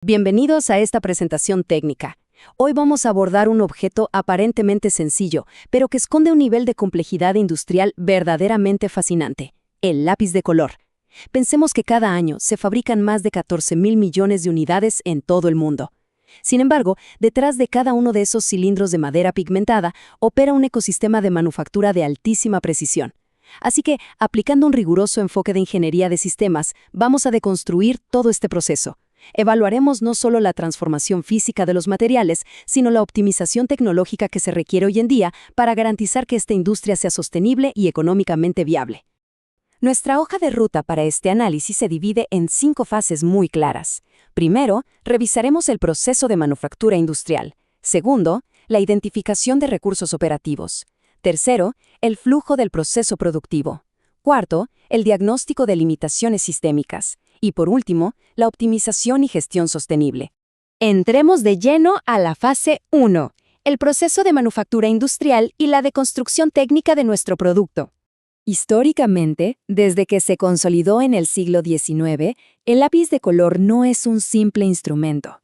Bienvenidos a esta presentación técnica. Hoy vamos a abordar un objeto aparentemente sencillo, pero que esconde un nivel de complejidad industrial verdaderamente fascinante: el lápiz de color. Pensemos que cada año se fabrican más de 14.000 millones de unidades en todo el mundo. Sin embargo, detrás de cada uno de esos cilindros de madera pigmentada opera un ecosistema de manufactura de altísima precisión. Así que, aplicando un riguroso enfoque de ingeniería de sistemas, vamos a deconstruir todo este proceso. Evaluaremos no solo la transformación física de los materiales, sino la optimización tecnológica que se requiere hoy en día para garantizar que esta industria sea sostenible y económicamente viable. Nuestra hoja de ruta para este análisis se divide en 5 fases muy claras. Primero, revisaremos el proceso de manufactura industrial. Segundo, la identificación de recursos operativos. Tercero, el flujo del proceso productivo. Cuarto, el diagnóstico de limitaciones sistémicas. Y por último, la optimización y gestión sostenible. Entremos de lleno a la fase 1, el proceso de manufactura industrial y la deconstrucción técnica de nuestro producto. Históricamente, desde que se consolidó en el siglo XIX, el lápiz de color no es un simple instrumento.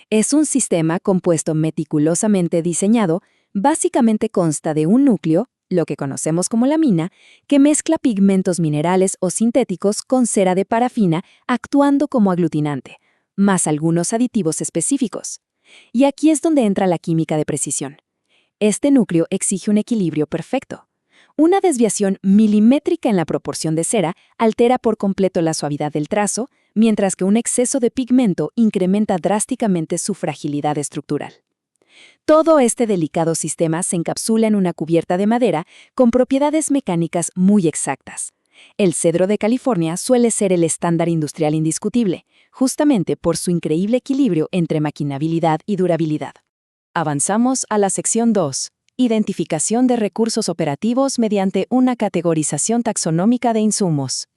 Es un sistema compuesto meticulosamente diseñado. Básicamente consta de un núcleo, lo que conocemos como lámina, que mezcla pigmentos minerales o sintéticos con cera de parafina actuando como aglutinante, más algunos aditivos específicos. Y aquí es donde entra la química de precisión. Este núcleo exige un equilibrio perfecto. Una desviación milimétrica en la proporción de cera altera por completo la suavidad del trazo, mientras que un exceso de pigmento incrementa drásticamente su fragilidad estructural. Todo este delicado sistema se encapsula en una cubierta de madera con propiedades mecánicas muy exactas. El cedro de California suele ser el estándar industrial indiscutible, justamente por su increíble equilibrio entre maquinabilidad y durabilidad. Avanzamos a la sección 2. Identificación de recursos operativos mediante una categorización taxonómica de insumos.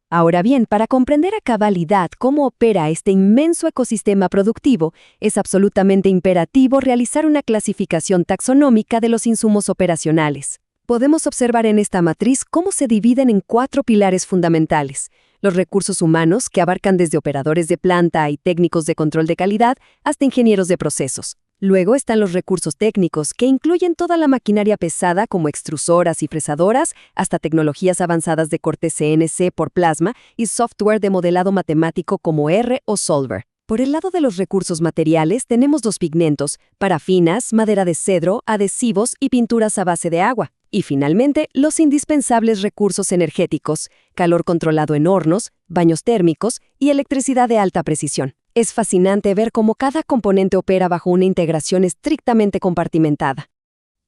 Ahora bien, para comprender a cabalidad cómo opera este inmenso ecosistema productivo, es absolutamente imperativo realizar una clasificación taxonómica de los insumos operacionales. Podemos observar en esta matriz cómo se dividen en 4 pilares fundamentales: los recursos humanos, que abarcan desde operadores de planta y técnicos de control de calidad hasta ingenieros de procesos. Luego están los recursos técnicos, que incluyen toda la maquinaria pesada como extrusoras y fresadoras, hasta tecnologías avanzadas de corte CNC por plasma y software de modelado matemático como R o Solver. Por el lado de los recursos materiales tenemos los pigmentos, parafinas, madera de cedro, adhesivos y pinturas a base de agua. Y finalmente, los indispensables recursos energéticos: calor controlado en hornos, baños térmicos y electricidad de alta precisión. Es fascinante ver cómo cada componente opera bajo una integración estrictamente compartimentada.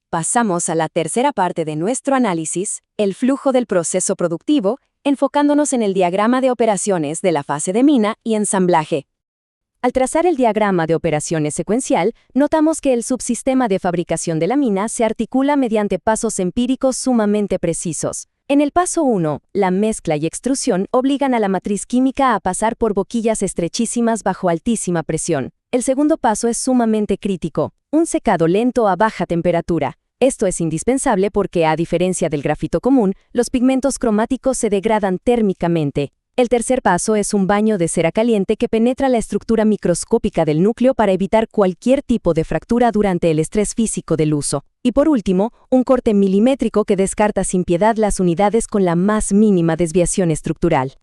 Pasamos a la tercera parte de nuestro análisis, el flujo del proceso productivo, enfocándonos en el diagrama de operaciones de la fase de mina y ensamblaje. Al trazar el diagrama de operaciones secuencial, notamos que el subsistema de fabricación de la mina se articula mediante pasos empíricos sumamente precisos. En el paso 1, la mezcla y extrusión obligan a la matriz química a pasar por boquillas estrechísimas bajo altísima presión. El segundo paso es sumamente crítico: un secado lento a baja temperatura. Esto es indispensable porque, a diferencia del grafito común, los pigmentos cromáticos se degradan térmicamente. El tercer paso es un baño de cera caliente que penetra la estructura microscópica del núcleo para evitar cualquier tipo de fractura durante el estrés físico del uso. Y por último, un corte milimétrico que descarta sin piedad las unidades con la más mínima desviación estructural.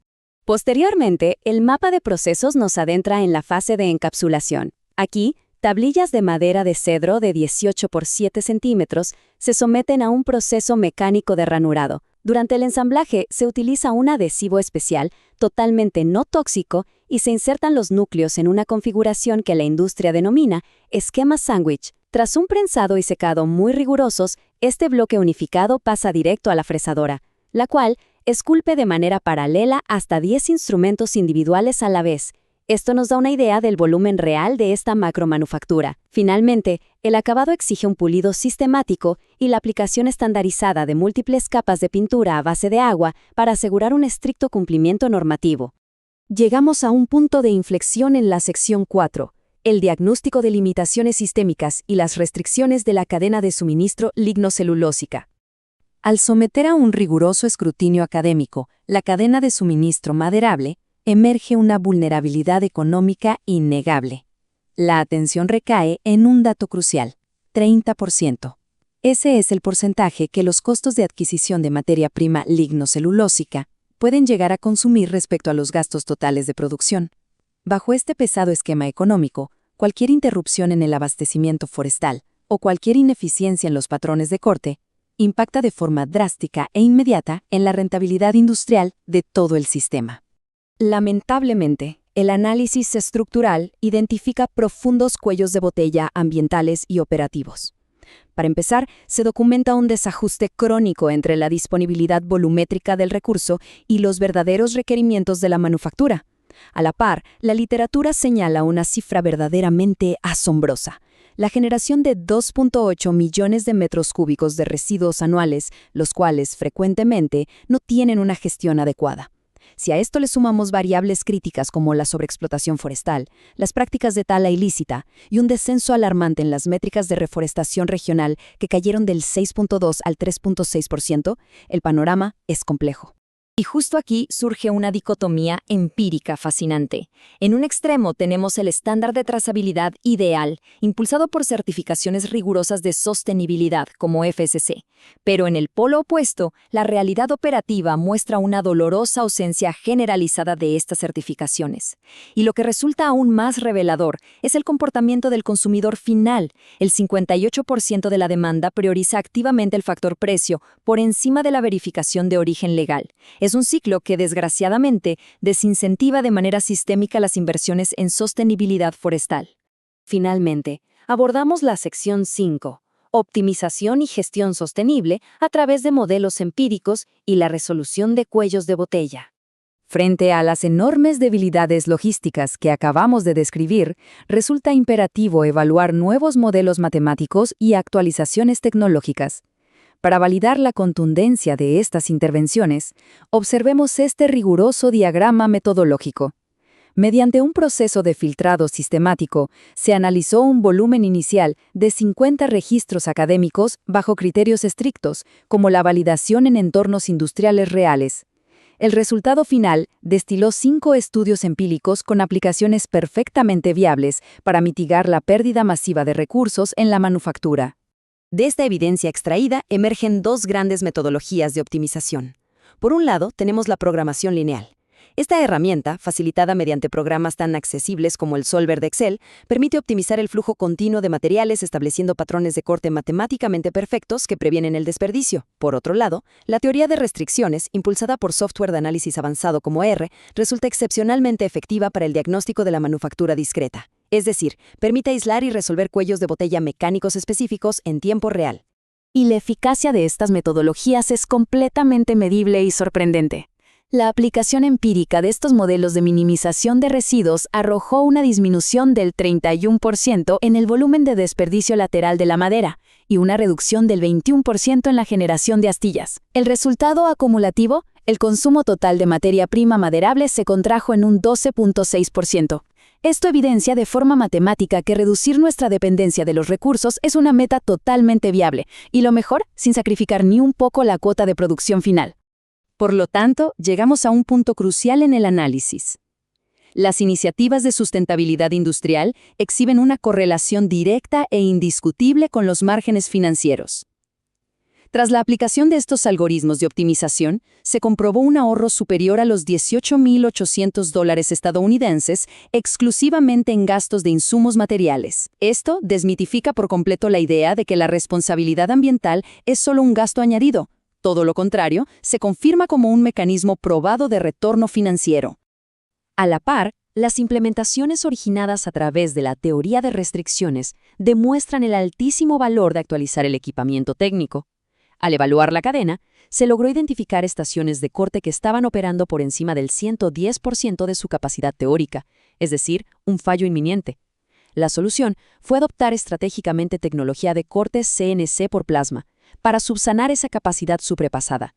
Posteriormente, el mapa de procesos nos adentra en la fase de encapsulación. Aquí, tablillas de madera de cedro de 18 por 7 centímetros se someten a un proceso mecánico de ranurado. Durante el ensamblaje se utiliza un adhesivo especial, totalmente no tóxico, y se insertan los núcleos en una configuración que la industria denomina esquema sándwich. Tras un prensado y secado muy rigurosos, este bloque unificado pasa directo a la fresadora, la cual esculpe de manera paralela hasta 10 instrumentos individuales a la vez. Esto nos da una idea del volumen real de esta macromanufactura. Finalmente, el acabado exige un pulido sistemático y la aplicación estandarizada de múltiples capas de pintura a base de agua para asegurar un estricto cumplimiento normativo. Llegamos a un punto de inflexión en la sección 4, el diagnóstico de limitaciones sistémicas y las restricciones de la cadena de suministro lignocelulósica. Al someter a un riguroso escrutinio académico la cadena de suministro maderable, emerge una vulnerabilidad económica innegable. La atención recae en un dato crucial: 30%. Ese es el porcentaje que los costos de adquisición de materia prima lignocelulósica pueden llegar a consumir respecto a los gastos totales de producción. Bajo este pesado esquema económico, cualquier interrupción en el abastecimiento forestal o cualquier ineficiencia en los patrones de corte impacta de forma drástica e inmediata en la rentabilidad industrial de todo el sistema. Lamentablemente, el análisis estructural identifica profundos cuellos de botella ambientales y operativos. Para empezar, se documenta un desajuste crónico entre la disponibilidad volumétrica del recurso y los verdaderos requerimientos de la manufactura. A la par, la literatura señala una cifra verdaderamente asombrosa: la generación de 2.8 millones de metros cúbicos de residuos anuales, los cuales frecuentemente no tienen una gestión adecuada. Si a esto le sumamos variables críticas como la sobreexplotación forestal, las prácticas de tala ilícita y un descenso alarmante en las métricas de reforestación regional que cayeron del 6.2 al 3.6%, el panorama es complejo. Y justo aquí surge una dicotomía empírica fascinante. En un extremo tenemos el estándar de trazabilidad ideal, impulsado por certificaciones rigurosas de sostenibilidad como FSC. Pero en el polo opuesto, la realidad operativa muestra una dolorosa ausencia generalizada de estas certificaciones. Y lo que resulta aún más revelador es el comportamiento del consumidor final. El 58% de la demanda prioriza activamente el factor precio por encima de la verificación de origen legal. Es un ciclo que, desgraciadamente, desincentiva de manera sistémica las inversiones en sostenibilidad forestal. Finalmente, abordamos la sección 5, optimización y gestión sostenible a través de modelos empíricos y la resolución de cuellos de botella. Frente a las enormes debilidades logísticas que acabamos de describir, resulta imperativo evaluar nuevos modelos matemáticos y actualizaciones tecnológicas. Para validar la contundencia de estas intervenciones, observemos este riguroso diagrama metodológico. Mediante un proceso de filtrado sistemático, se analizó un volumen inicial de 50 registros académicos bajo criterios estrictos, como la validación en entornos industriales reales. El resultado final destiló 5 estudios empíricos con aplicaciones perfectamente viables para mitigar la pérdida masiva de recursos en la manufactura. De esta evidencia extraída emergen 2 grandes metodologías de optimización. Por un lado, tenemos la programación lineal. Esta herramienta, facilitada mediante programas tan accesibles como el Solver de Excel, permite optimizar el flujo continuo de materiales estableciendo patrones de corte matemáticamente perfectos que previenen el desperdicio. Por otro lado, la teoría de restricciones, impulsada por software de análisis avanzado como R, resulta excepcionalmente efectiva para el diagnóstico de la manufactura discreta. Es decir, permite aislar y resolver cuellos de botella mecánicos específicos en tiempo real. Y la eficacia de estas metodologías es completamente medible y sorprendente. La aplicación empírica de estos modelos de minimización de residuos arrojó una disminución del 31% en el volumen de desperdicio lateral de la madera y una reducción del 21% en la generación de astillas. El resultado acumulativo, el consumo total de materia prima maderable se contrajo en un 12.6%. Esto evidencia de forma matemática que reducir nuestra dependencia de los recursos es una meta totalmente viable, y lo mejor, sin sacrificar ni un poco la cuota de producción final. Por lo tanto, llegamos a un punto crucial en el análisis. Las iniciativas de sustentabilidad industrial exhiben una correlación directa e indiscutible con los márgenes financieros. Tras la aplicación de estos algoritmos de optimización, se comprobó un ahorro superior a los $18.800 estadounidenses exclusivamente en gastos de insumos materiales. Esto desmitifica por completo la idea de que la responsabilidad ambiental es solo un gasto añadido. Todo lo contrario, se confirma como un mecanismo probado de retorno financiero. A la par, las implementaciones originadas a través de la teoría de restricciones demuestran el altísimo valor de actualizar el equipamiento técnico. Al evaluar la cadena, se logró identificar estaciones de corte que estaban operando por encima del 110% de su capacidad teórica, es decir, un fallo inminente. La solución fue adoptar estratégicamente tecnología de corte CNC por plasma, para subsanar esa capacidad sobrepasada.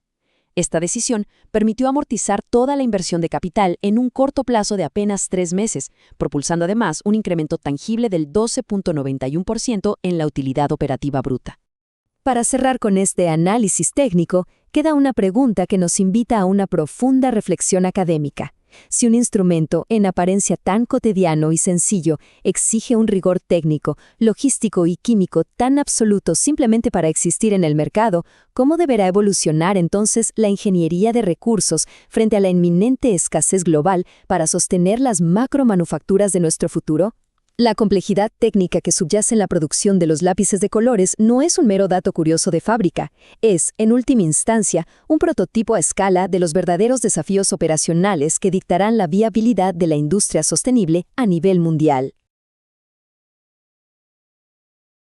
Esta decisión permitió amortizar toda la inversión de capital en un corto plazo de apenas 3 meses, propulsando además un incremento tangible del 12.91% en la utilidad operativa bruta. Para cerrar con este análisis técnico, queda una pregunta que nos invita a una profunda reflexión académica. Si un instrumento, en apariencia tan cotidiano y sencillo, exige un rigor técnico, logístico y químico tan absoluto simplemente para existir en el mercado, ¿cómo deberá evolucionar entonces la ingeniería de recursos frente a la inminente escasez global para sostener las macromanufacturas de nuestro futuro? La complejidad técnica que subyace en la producción de los lápices de colores no es un mero dato curioso de fábrica, es, en última instancia, un prototipo a escala de los verdaderos desafíos operacionales que dictarán la viabilidad de la industria sostenible a nivel mundial.